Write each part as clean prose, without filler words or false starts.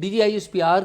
DGI-SPR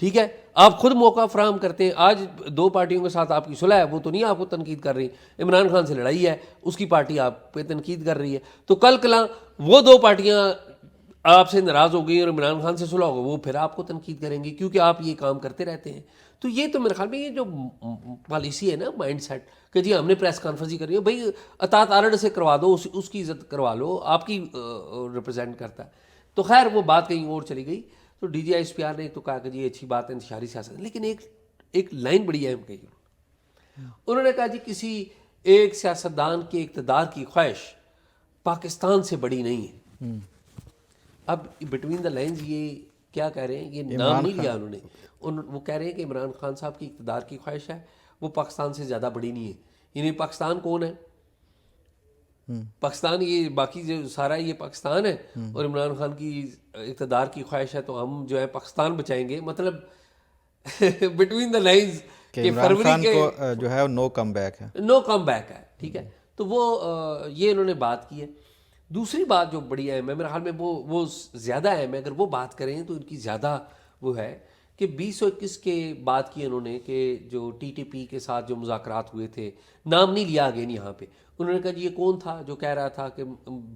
ٹھیک ہے, آپ خود موقع فراہم کرتے ہیں. آج 2 پارٹیوں کے ساتھ آپ کی صلح ہے, وہ تو نہیں آپ کو تنقید کر رہی. عمران خان سے لڑائی ہے, اس کی پارٹی آپ پہ تنقید کر رہی ہے. تو کل کلاں وہ 2 پارٹیاں آپ سے ناراض ہو گئی اور عمران خان سے صلح ہوگا, وہ پھر آپ کو تنقید کریں گی, کیونکہ آپ یہ کام کرتے رہتے ہیں. تو یہ تو میرے خیال میں یہ جو پالیسی ہے نا, مائنڈ سیٹ کہ جی ہم نے پریس کانفرنس ہی کرنی ہے, بھائی اطاعت آرڈ سے کروا دو, اس کی عزت کروا لو, آپ کی ریپرزینٹ کرتا ہے. تو خیر وہ بات کہیں اور چلی گئی. تو D G I S P R نے تو کہا کہ جی اچھی بات ہے انتشاری سیاست, لیکن ایک لائن بڑی اہم کہی انہوں نے کہا جی کسی ایک سیاستدان کے اقتدار کی خواہش پاکستان سے بڑی نہیں ہے. اب بٹوین دا لائنز یہ کیا کہہ رہے ہیں, یہ نام نہیں لیا انہوں نے, وہ کہہ رہے ہیں کہ عمران خان صاحب کی اقتدار کی خواہش ہے وہ پاکستان سے زیادہ بڑی نہیں ہے. یعنی پاکستان کون ہے؟ پاکستان یہ باقی جو سارا یہ پاکستان ہے, اور عمران خان کی اقتدار کی خواہش ہے تو ہم جو ہے پاکستان بچائیں گے. مطلب بٹوین دا لائنز کہ عمران خان کو جو ہے نو کم بیک ہے, نو کم بیک ہے. ٹھیک ہے, تو وہ یہ انہوں نے بات کی ہے. دوسری بات جو بڑی اہم ہے میرے خیال میں, وہ زیادہ اہم ہے, اگر وہ بات کریں تو ان کی زیادہ وہ ہے کہ 2021 کے بعد کی انہوں نے کہ جو ٹی ٹی پی کے ساتھ جو مذاکرات ہوئے تھے, نام نہیں لیا گیا یہاں پہ, انہوں نے کہا جی یہ کون تھا جو کہہ رہا تھا کہ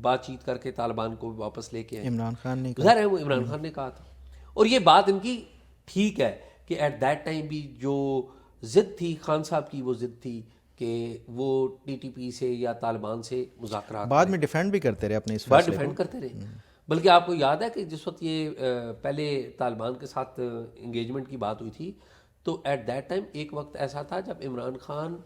بات چیت کر کے طالبان کو واپس لے کے آئیں؟ عمران خان نے ظاہر ہے وہ عمران خان نے کہا تھا. اور یہ بات ان کی ٹھیک ہے کہ ایٹ دیٹ ٹائم بھی جو ضد تھی خان صاحب کی, وہ ضد تھی کہ وہ ٹی ٹی پی سے یا طالبان سے مذاکرات بعد میں ڈیفینڈ بھی کرتے رہے اپنے اس بات فیصلے ڈیفینڈ کرتے رہے. بلکہ آپ کو یاد ہے کہ جس وقت یہ پہلے طالبان کے ساتھ انگیجمنٹ کی بات ہوئی تھی, تو ایٹ دیٹ ٹائم ایک وقت ایسا تھا جب عمران خان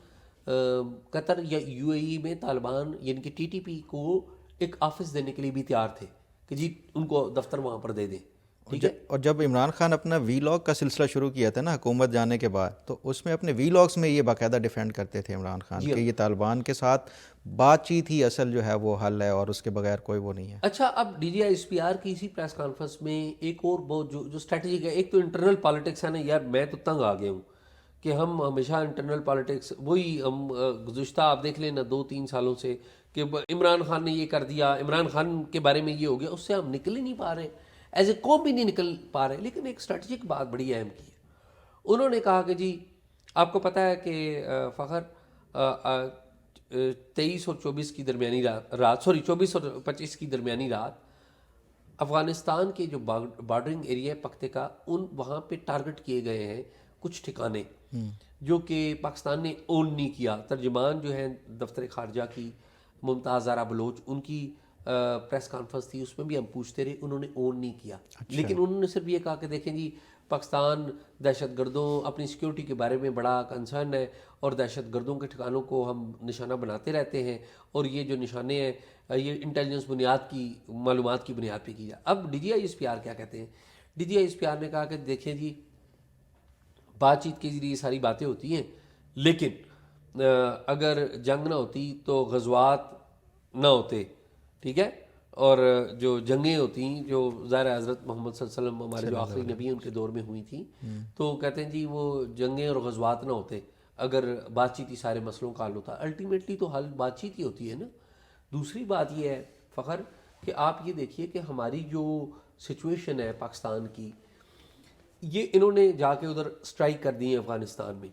قطر یا یو اے ای میں طالبان یعنی کہ ٹی ٹی پی کو ایک آفس دینے کے لیے بھی تیار تھے کہ جی ان کو دفتر وہاں پر دے دیں. ٹھیک ہے, اور جب عمران خان اپنا وی لاگ کا سلسلہ شروع کیا تھا نا حکومت جانے کے بعد, تو اس میں اپنے وی لاگس میں یہ باقاعدہ ڈیفینڈ کرتے تھے عمران خان کہ یہ طالبان کے ساتھ بات چیت ہی اصل جو ہے وہ حل ہے اور اس کے بغیر کوئی وہ نہیں ہے. اچھا اب D G I S P R کی اسی پریس کانفرنس میں ایک اور بہت جو اسٹریٹجک ہے, ایک تو انٹرنل پالیٹکس ہے نا یار, میں تو تنگ آ گیا ہوں کہ ہم ہمیشہ انٹرنل پالیٹکس وہی ہم گزشتہ آپ دیکھ لیں نا 2-3 سالوں سے کہ عمران خان نے یہ کر دیا, عمران خان کے بارے میں یہ ہو گیا, اس سے ہم نکل ہی نہیں پا رہے, ایز اے قوم بھی نہیں نکل پا رہے. لیکن ایک اسٹریٹجک بات بڑی اہم کی ہے, انہوں نے کہا کہ جی آپ کو پتہ ہے کہ فخر 23 اور 24 کی درمیانی رات 24 اور 25 کی درمیانی رات افغانستان کے جو بارڈرنگ ایریا پختہ وہاں پہ ٹارگٹ کیے گئے ہیں کچھ ٹھکانے جو کہ پاکستان نے اون نہیں کیا. ترجمان جو ہیں دفتر خارجہ کی ممتاز زہرا بلوچ, ان کی پریس کانفرنس تھی, اس میں بھی ہم پوچھتے رہے, انہوں نے اون نہیں کیا. لیکن انہوں نے صرف یہ کہا کہ دیکھیں جی پاکستان دہشت گردوں اپنی سیکیورٹی کے بارے میں بڑا کنسرن ہے اور دہشت گردوں کے ٹھکانوں کو ہم نشانہ بناتے رہتے ہیں, اور یہ جو نشانے ہیں یہ انٹیلیجنس بنیاد کی معلومات کی بنیاد پہ کی جائے. اب D G I S P R کیا کہتے ہیں, D G I S P R نے کہا کہ دیکھیں جی بات چیت کے ذریعے ساری باتیں ہوتی ہیں, لیکن اگر جنگ نہ ہوتی تو غزوات نہ ہوتے. ٹھیک ہے, اور جو جنگیں ہوتی ہیں جو ظاہر حضرت محمد صلی اللہ علیہ وسلم ہمارے جو آخری نبی ان کے دور میں ہوئی تھیں, تو کہتے ہیں جی وہ جنگیں اور غزوات نہ ہوتے اگر بات چیت ہی سارے مسئلوں کا حل ہوتا. الٹیمیٹلی تو حل بات چیت ہی ہوتی ہے نا. دوسری بات یہ ہے فخر کہ آپ یہ دیکھیے کہ ہماری جو سچویشن ہے پاکستان کی, یہ انہوں نے جا کے ادھر سٹرائک کر دی ہے افغانستان میں,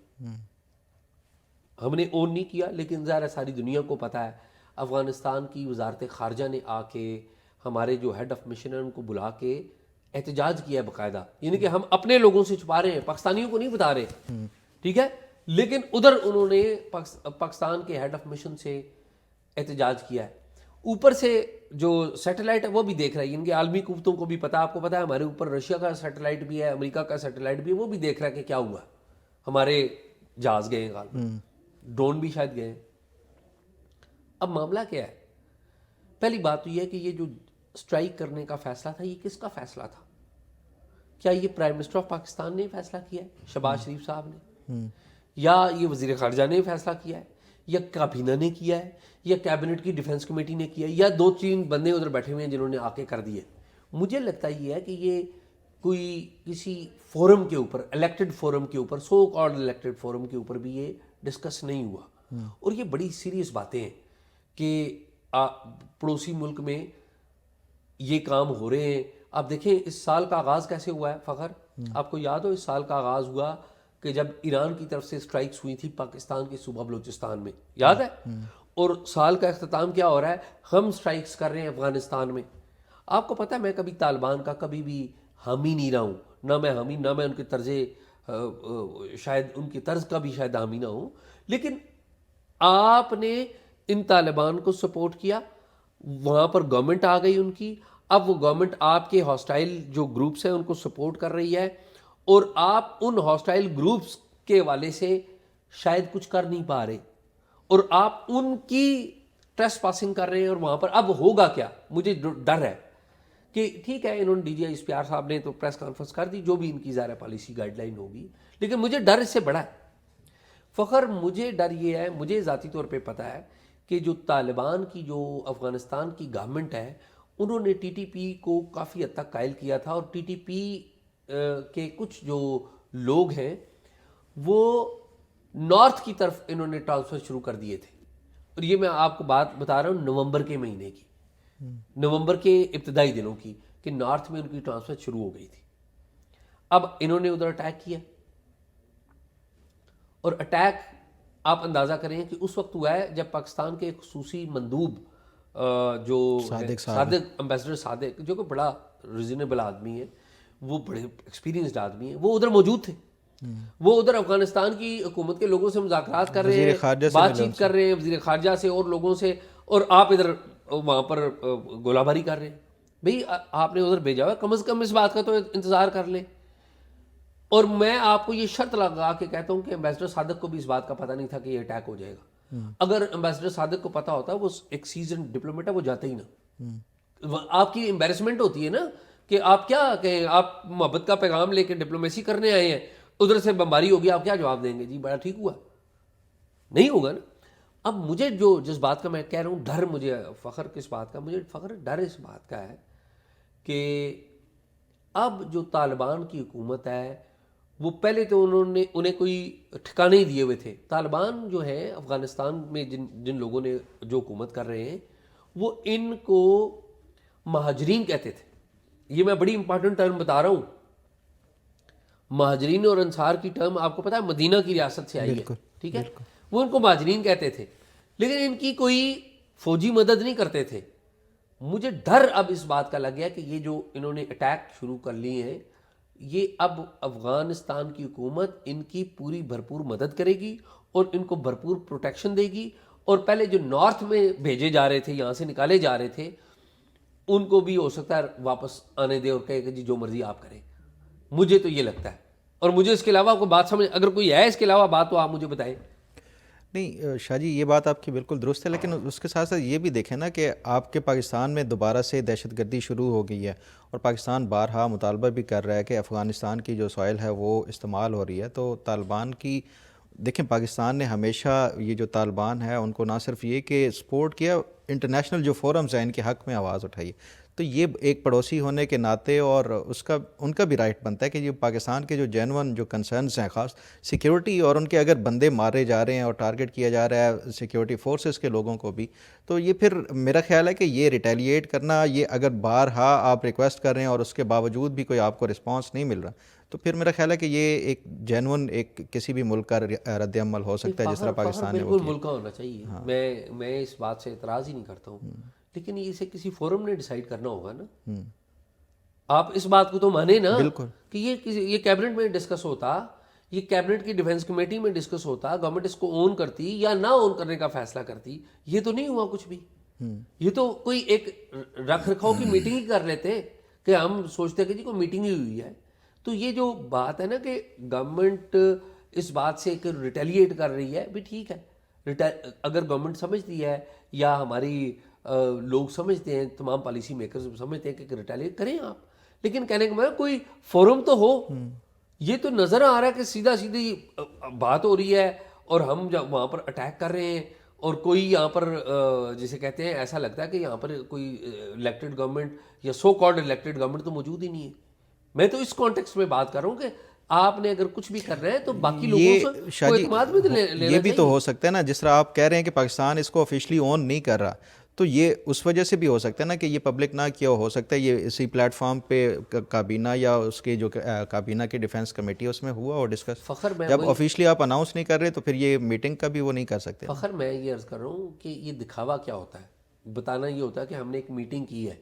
ہم نے اون نہیں کیا, لیکن ظاہر ہے ساری دنیا کو پتہ ہے افغانستان کی وزارت خارجہ نے آ کے ہمارے جو ہیڈ آف مشن ہیں ان کو بلا کے احتجاج کیا ہے باقاعدہ, یعنی کہ ہم اپنے لوگوں سے چھپا رہے ہیں, پاکستانیوں کو نہیں بتا رہے. ٹھیک ہے, لیکن ادھر انہوں نے پاکستان کے ہیڈ آف مشن سے احتجاج کیا ہے. اوپر سے جو سیٹلائٹ ہے وہ بھی دیکھ رہا ہے, یعنی کہ عالمی قوتوں کو بھی پتا, آپ کو پتا ہے ہمارے اوپر رشیا کا سیٹلائٹ بھی ہے, امریکہ کا سیٹلائٹ بھی ہے, وہ بھی دیکھ رہا ہے کہ کیا ہوا. ہمارے جہاز گئے ہیں غالباً, ڈرون بھی شاید گئے ہیں. اب معاملہ کیا ہے, پہلی بات تو یہ ہے کہ یہ جو سٹرائک کرنے کا فیصلہ تھا یہ کس کا فیصلہ تھا؟ کیا یہ پرائم منسٹر آف پاکستان نے فیصلہ کیا ہے, شہباز شریف صاحب نے, یا یہ وزیر خارجہ نے فیصلہ کیا ہے, یا کابینہ نے کیا ہے, یا کیبنٹ کی ڈیفنس کمیٹی نے کیا ہے, یا 2-3 بندے ادھر بیٹھے ہوئے ہیں جنہوں نے آ کے کر دیے؟ مجھے لگتا یہ ہے کہ یہ کوئی کسی فورم کے اوپر, الیکٹڈ فورم کے اوپر, سو کالڈ الیکٹڈ فورم کے اوپر بھی یہ ڈسکس نہیں ہوا. اور یہ بڑی سیریس باتیں ہیں کہ پڑوسی ملک میں یہ کام ہو رہے ہیں. آپ دیکھیں اس سال کا آغاز کیسے ہوا ہے فخر, آپ کو یاد ہو اس سال کا آغاز ہوا کہ جب ایران کی طرف سے اسٹرائکس ہوئی تھی پاکستان کے صوبہ بلوچستان میں، یاد ہے؟ اور سال کا اختتام کیا ہو رہا ہے؟ ہم اسٹرائکس کر رہے ہیں افغانستان میں. آپ کو پتہ ہے میں کبھی طالبان کا کبھی بھی حامی نہیں رہا ہوں، نہ میں حامی، نہ میں ان کے طرز شاید ان کی طرز کا بھی شاید حامی نہ ہوں، لیکن آپ نے ان طالبان کو سپورٹ کیا، وہاں پر گورنمنٹ آ گئی ان کی، اب وہ گورنمنٹ آپ کے ہاسٹائل جو گروپس ہیں ان کو سپورٹ کر رہی ہے، اور آپ ان ہاسٹائل گروپس کے حوالے سے شاید کچھ کر نہیں پا رہے، اور آپ ان کی ٹریس پاسنگ کر رہے ہیں. اور وہاں پر اب ہوگا کیا؟ مجھے ڈر ہے کہ ٹھیک ہے انہوں نے ڈی جی آئی اسپیار صاحب نے تو پریس کانفرنس کر دی، جو بھی ان کی ظاہر پالیسی گائیڈ لائن ہوگی، لیکن مجھے ڈر اس سے بڑا ہے. فخر مجھے ڈر یہ ہے، مجھے ذاتی طور پہ پتہ ہے کہ جو طالبان کی جو افغانستان کی گورنمنٹ ہے انہوں نے ٹی ٹی پی کو کافی حد تک قائل کیا تھا، اور ٹی ٹی پی کے کچھ جو لوگ ہیں وہ نارتھ کی طرف انہوں نے ٹرانسفر شروع کر دیے تھے. اور یہ میں آپ کو بات بتا رہا ہوں نومبر کے مہینے کی، نومبر کے ابتدائی دنوں کی، کہ نارتھ میں ان کی ٹرانسفر شروع ہو گئی تھی. اب انہوں نے ادھر اٹیک کیا، اور اٹیک آپ اندازہ کریں کہ اس وقت ہوا ہے جب پاکستان کے ایک خصوصی مندوب جو صادق امبیسڈر صادق، جو کہ بڑا ریزنیبل آدمی ہے، وہ بڑے ایکسپیرینسڈ آدمی ہیں، وہ ادھر موجود تھے. وہ ادھر افغانستان کی حکومت کے لوگوں سے مذاکرات کر رہے ہیں، بات چیت کر رہے ہیں وزیر خارجہ سے اور لوگوں سے، اور آپ ادھر وہاں پر گولہ باری کر رہے ہیں. بھئی آپ نے ادھر بھیجا ہوا، کم از کم اس بات کا تو انتظار کر لیں. اور میں آپ کو یہ شرط لگا کے کہتا ہوں کہ امبیسڈر صادق کو بھی اس بات کا پتہ نہیں تھا کہ یہ اٹیک ہو جائے گا. اگر امبیسڈر صادق کو پتہ ہوتا، وہ ایک سیزن ڈپلومیٹ ہے، وہ جاتے ہی نہ. آپ کی امبیرسمنٹ ہوتی ہے نا کہ آپ کیا کہیں، آپ محبت کا پیغام لے کے ڈپلومیسی کرنے آئے ہیں، ادھر سے بمباری ہوگی، آپ کیا جواب دیں گے؟ جی بڑا ٹھیک ہوا. نہیں ہوگا نا. اب مجھے جس بات کا میں کہہ رہا ہوں ڈر، مجھے فخر کس بات کا، مجھے فخر ڈر اس بات کا ہے کہ اب جو طالبان کی حکومت ہے وہ پہلے تو انہیں کوئی ٹھکانے ہی دیے ہوئے تھے. طالبان جو ہے افغانستان میں جن لوگوں نے جو حکومت کر رہے ہیں وہ ان کو مہاجرین کہتے تھے. یہ میں بڑی امپورٹنٹ ٹرم بتا رہا ہوں. مہاجرین اور انصار کی ٹرم آپ کو پتا ہے مدینہ کی ریاست سے آئی ہے، ٹھیک ہے؟ وہ ان کو مہاجرین کہتے تھے، لیکن ان کی کوئی فوجی مدد نہیں کرتے تھے. مجھے ڈر اب اس بات کا لگ گیا کہ یہ جو انہوں نے اٹیک شروع کر لیے ہیں، یہ اب افغانستان کی حکومت ان کی پوری بھرپور مدد کرے گی اور ان کو بھرپور پروٹیکشن دے گی. اور پہلے جو نارتھ میں بھیجے جا رہے تھے، یہاں سے نکالے جا رہے تھے، ان کو بھی ہو سکتا ہے واپس آنے دے اور کہے کہ جی جو مرضی آپ کریں. مجھے تو یہ لگتا ہے. اور مجھے اس کے علاوہ کوئی بات سمجھ، اگر کوئی ہے اس کے علاوہ بات تو آپ مجھے بتائیں. نہیں شاہ جی، یہ بات آپ کی بالکل درست ہے، لیکن اس کے ساتھ ساتھ یہ بھی دیکھیں نا کہ آپ کے پاکستان میں دوبارہ سے دہشت گردی شروع ہو گئی ہے، اور پاکستان بارہا مطالبہ بھی کر رہا ہے کہ افغانستان کی جو سوائل ہے وہ استعمال ہو رہی ہے. تو طالبان کی دیکھیں، پاکستان نے ہمیشہ یہ جو طالبان ہے ان کو نہ صرف یہ کہ سپورٹ کیا، انٹرنیشنل جو فورمز ہیں ان کے حق میں آواز اٹھائی. تو یہ ایک پڑوسی ہونے کے ناطے اور ان کا بھی رائٹ بنتا ہے کہ یہ پاکستان کے جو جینون جو کنسرنز ہیں، خاص سیکیورٹی، اور ان کے اگر بندے مارے جا رہے ہیں اور ٹارگٹ کیا جا رہا ہے سیکیورٹی فورسز کے لوگوں کو بھی، تو یہ پھر میرا خیال ہے کہ یہ ریٹیلیٹ کرنا، یہ اگر بارہا آپ ریکویسٹ کر رہے ہیں اور اس کے باوجود بھی کوئی آپ کو رسپانس نہیں مل رہا، تو پھر میرا خیال ہے کہ یہ ایک جینون ایک کسی بھی ملک کا رد عمل ہو سکتا ہے جس طرح پاکستان نے وہ بالکل ملک کا ہونا چاہیے. میں اس بات سے اعتراض ہی نہیں کرتا ہوں، لیکن اسے کسی فورم نے ڈیسائیڈ کرنا ہوگا نا. آپ اس بات کو تو مانے نا کہ یہ کیبنٹ میں ڈسکس ہوتا، یہ کیبنٹ کی ڈیفنس کمیٹی میں ڈسکس ہوتا، گورنمنٹ اس کو اون کرتی یا نہ اون کرنے کا فیصلہ کرتی. یہ تو نہیں ہوا کچھ بھی. یہ تو کوئی ایک رکھ رکھاؤ کی میٹنگ ہی کر لیتے کہ ہم سوچتے کہ جی کوئی میٹنگ ہی ہوئی ہے. تو یہ جو بات ہے نا کہ گورنمنٹ اس بات سے کہ ریٹیلیٹ کر رہی ہے، بھی ٹھیک ہے. اگر گورنمنٹ سمجھتی ہے یا ہماری لوگ سمجھتے ہیں، تمام پالیسی میکرز سمجھتے ہیں کہ ریٹیلیٹ کریں آپ، لیکن کہنے کا مطلب کوئی فورم تو ہو. یہ تو نظر آ رہا ہے کہ سیدھا سیدھی بات ہو رہی ہے اور ہم جب وہاں پر اٹیک کر رہے ہیں، اور کوئی یہاں پر جسے کہتے ہیں ایسا لگتا ہے کہ یہاں پر کوئی الیکٹڈ گورنمنٹ یا سو کالڈ الیکٹڈ گورنمنٹ تو موجود ہی نہیں ہے. میں تو اس کانٹیکسٹ میں بات کر رہا ہوں کہ آپ نے اگر کچھ بھی کر رہے ہیں تو باقی لوگوں سے اعتماد بھی لینا یہ بھی تو ہو سکتا ہے نا، جس طرح آپ کہہ رہے ہیں کہ پاکستان اس کو آفیشلی اون نہیں کر رہا، تو یہ اس وجہ سے بھی ہو سکتا ہے نا کہ یہ پبلک نہ کیا ہو سکتا ہے یہ اسی پلیٹ فارم پہ کابینہ یا اس کے جو کابینہ کی ڈیفنس کمیٹی ہے اس میں ہوا اور ڈسکس. فخر میں جب آفیشلی آپ اناؤنس نہیں کر رہے تو پھر یہ میٹنگ کا بھی وہ نہیں کر سکتے. فخر میں یہ عرض کر رہا ہوں کہ یہ دکھاوا کیا ہوتا ہے، بتانا یہ ہوتا ہے کہ ہم نے ایک میٹنگ کی ہے،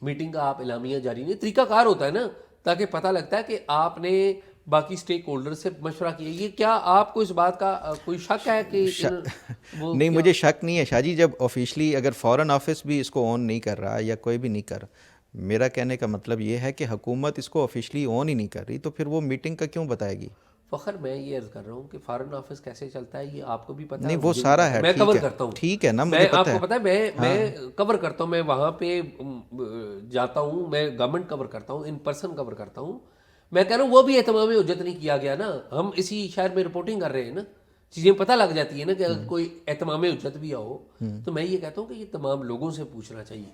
میٹنگ کا آپ اعلامیہ جاری نہیں، طریقہ کار ہوتا ہے نا، تاکہ پتہ لگتا ہے کہ آپ نے باقی سٹیک ہولڈر سے مشورہ کیا. یہ کیا آپ کو اس بات کا کوئی شک ہے کہ نہیں مجھے شک نہیں ہے شاہ جی، جب آفیشلی اگر فارن آفس بھی اس کو آن نہیں کر رہا یا کوئی بھی نہیں کر رہا، میرا کہنے کا مطلب یہ ہے کہ حکومت اس کو آفیشلی آن ہی نہیں کر رہی تو پھر وہ میٹنگ کا کیوں بتائے گی؟ فخر میں یہ عرض کر رہا ہوں کہ فارن آفس کیسے چلتا ہے یہ آپ کو بھی پتہ ہے، نہیں وہ سارا ہے، میں کور کرتا ہوں، ٹھیک ہے نا، میں مجھے آپ پتہ کو ہے. پتہ ہے میں کور کرتا ہوں، میں وہاں پہ جاتا ہوں، میں گورنمنٹ کور کرتا ہوں، ان پرسن کور کرتا ہوں. میں کہہ رہا ہوں وہ بھی اہتمام حجت نہیں کیا گیا نا، ہم اسی شہر میں رپورٹنگ کر رہے ہیں نا، چیزیں پتہ لگ جاتی ہیں نا کہ اگر کوئی اہتمام حجت بھی ہو تو میں یہ کہتا ہوں کہ یہ تمام لوگوں سے پوچھنا چاہیے،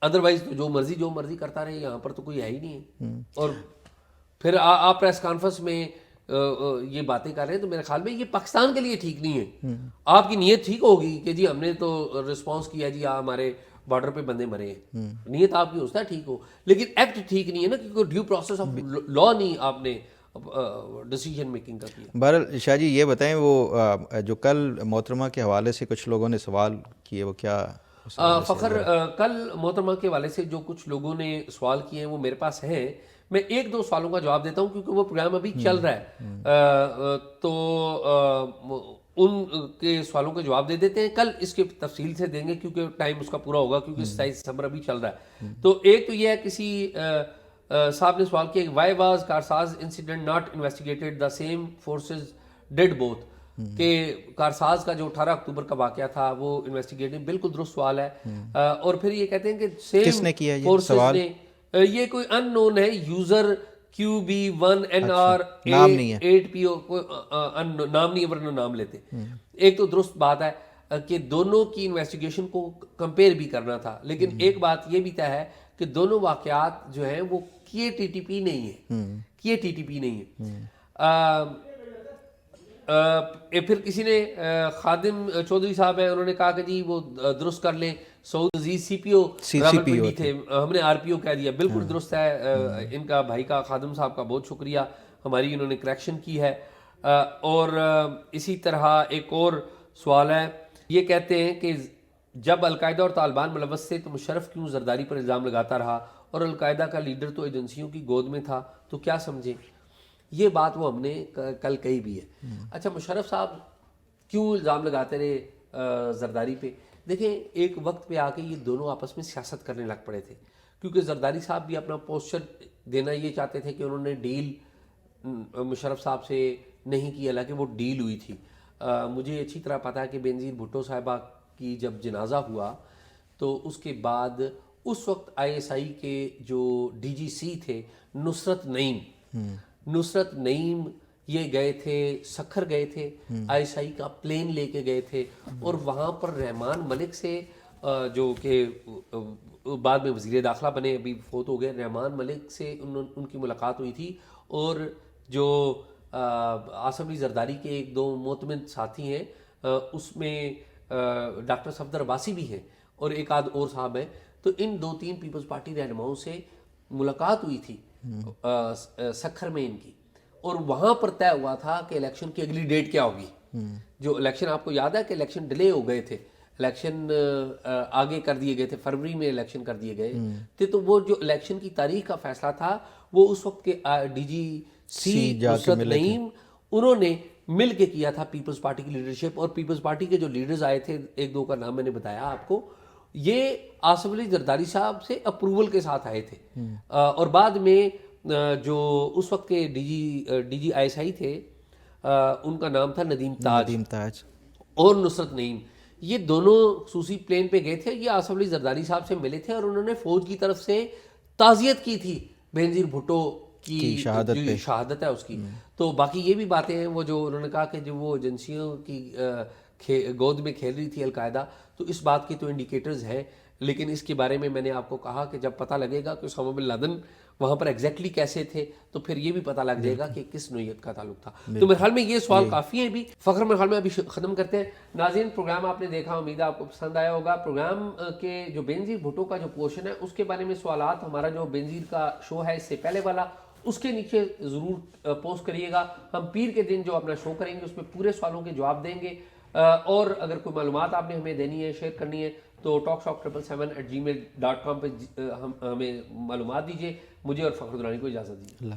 ادروائز تو جو مرضی کرتا رہے، یہاں پر تو کوئی ہے ہی نہیں ہے. اور پھر آپ پریس کانفرنس میں یہ باتیں کر رہے ہیں تو میرے خیال میں یہ پاکستان کے لیے ٹھیک نہیں ہے. آپ کی نیت ٹھیک ہوگی کہ جی ہم نے تو رسپانس کیا، جی ہمارے بارڈر پہ بندے مرے ہیں، نیت آپ کی ہوتا ہے ٹھیک ہو، لیکن ایکٹ ٹھیک نہیں ہے نا، کیونکہ ڈیو پروسیس آف لا نہیں آپ نے ڈیسیجن میکنگ کا کیا. بہرحال شاہ جی یہ بتائیں وہ جو کل محترمہ کے حوالے سے کچھ لوگوں نے سوال کیے وہ کیا؟ فخر کل محترمہ کے حوالے سے جو کچھ لوگوں نے سوال کیے ہیں وہ میرے پاس ہیں، میں ایک دو سوالوں کا جواب دیتا ہوں کیونکہ وہ پروگرام ابھی چل رہا ہے، تو ان کے سوالوں کا جواب دے دیتے ہیں. کل اس کے تفصیل سے دیں گے کیونکہ ٹائم اس کا پورا ہوگا، کیونکہ 27 دسمبر ابھی چل رہا ہے. تو ایک تو یہ ہے، کسی صاحب نے سوال کیا کہ why was Karsaz incident not investigated, the same forces did both, کہ کارساز کا جو 18 اکتوبر کا واقعہ تھا وہ انویسٹیگیٹنگ، بالکل درست سوال ہے. اور پھر یہ کہتے ہیں کہ کس نے کیا سیم یہ فورسز سوال؟ نے، یہ کوئی ان نون ہے، یوزر QB1NR نام نہیں ہے، 8PO، نام نہیں ہے ورنہ نام لیتے. ایک تو درست بات ہے کہ دونوں کی انویسٹیگیشن کو کمپیئر بھی کرنا تھا، لیکن ایک بات یہ بھی طے ہے کہ دونوں واقعات جو ہیں وہ کیے TTP نہیں ہے. پھر کسی نے خادم چودھری صاحب ہیں، انہوں نے کہا کہ جی وہ درست کر لیں، سعود عزیز CPO راولپنڈی تھے، ہم نے RPO کہہ دیا، بالکل درست ہے. ان کا بھائی کا، خادم صاحب کا بہت شکریہ، ہماری انہوں نے کریکشن کی ہے. اور اسی طرح ایک اور سوال ہے، یہ کہتے ہیں کہ جب القاعدہ اور طالبان ملوث تھے تو مشرف کیوں زرداری پر الزام لگاتا رہا، اور القاعدہ کا لیڈر تو ایجنسیوں کی گود میں تھا، تو کیا سمجھیں؟ یہ بات وہ ہم نے کل کہی بھی ہے. اچھا مشرف صاحب کیوں الزام لگاتے رہے زرداری پہ؟ دیکھیں ایک وقت پہ آ کے یہ دونوں آپس میں سیاست کرنے لگ پڑے تھے، کیونکہ زرداری صاحب بھی اپنا پوسچر دینا یہ چاہتے تھے کہ انہوں نے ڈیل مشرف صاحب سے نہیں کی، حالانکہ وہ ڈیل ہوئی تھی. مجھے اچھی طرح پتا ہے کہ بینظیر بھٹو صاحبہ کی جب جنازہ ہوا تو اس کے بعد اس وقت ISI کے جو DGC تھے نصرت نعیم یہ گئے تھے، سکھر گئے تھے، ISI کا پلین لے کے گئے تھے، اور وہاں پر رحمان ملک سے جو کہ بعد میں وزیر داخلہ بنے، ابھی فوت ہو گئے، رحمان ملک سے ان کی ملاقات ہوئی تھی. اور جو آصف علی زرداری کے ایک دو معتمد ساتھی ہیں، اس میں ڈاکٹر صفدر عباسی بھی ہیں اور ایک آدھ اور صاحب ہیں. تو ان 2-3 پیپلز پارٹی رہنماؤں سے ملاقات ہوئی تھی سکھر میں ان کی، اور وہاں پر طے ہوا تھا کہ الیکشن کی اگلی ڈیٹ کیا ہوگی. جو الیکشن آپ کو یاد ہے کہ الیکشن ڈیلے ہو گئے تھے، الیکشن آگے کر دیے گئے تھے، فروری میں الیکشن کر دیے گئے تھے. تو وہ جو الیکشن کی تاریخ کا فیصلہ تھا وہ اس وقت کے DGC نصرت نعیم انہوں نے مل کے کیا تھا پیپلز پارٹی کی لیڈرشپ. اور پیپلز پارٹی کے جو لیڈرز آئے تھے، ایک دو کا نام میں نے بتایا آپ کو، یہ آصف علی زرداری صاحب سے اپروول کے ساتھ آئے تھے. اور بعد میں جو اس وقت کے DG ISI تھے، ان کا نام تھا ندیم تاج اور نصرت نعیم، یہ دونوں خصوصی پلین پہ گئے تھے. یہ آصف علی زرداری صاحب سے ملے تھے اور انہوں نے فوج کی طرف سے تعزیت کی تھی بینظیر بھٹو کی شہادت ہے اس کی. تو باقی یہ بھی باتیں ہیں، وہ جو انہوں نے کہا کہ جو وہ ایجنسیوں کی گود میں کھیل رہی تھی القاعدہ، تو اس بات کی تو انڈیکیٹرز ہیں، لیکن اس کے بارے میں نے آپ کو کہا کہ جب پتہ لگے گا کہ اسامہ بن لادن وہاں پر ایگزیکٹلی کیسے تھے, تو پھر یہ بھی پتہ لگ جائے گا کہ کس نوعیت کا تعلق تھا. تو میرے خیال میں یہ سوال کافی ہیں بھی. فخر میرے خیال میں ابھی ختم کرتے ہیں. ناظرین پروگرام آپ نے دیکھا, امید ہے آپ کو پسند آیا ہوگا. پروگرام کے جو بینظیر بھٹو کا جو پورشن ہے اس کے بارے میں سوالات, ہمارا جو بینظیر کا شو ہے اس سے پہلے والا, اس کے نیچے ضرور پوسٹ کریے گا. ہم پیر کے دن جو اپنا شو کریں گے اس میں پورے سوالوں کے جواب دیں گے. اور اگر کوئی معلومات آپ نے ہمیں دینی ہے, شیئر کرنی ہے, تو talkshop777@gmail.com پہ ہمیں معلومات دیجیے. مجھے اور فخر درانی کو اجازت دیجیے. اللہ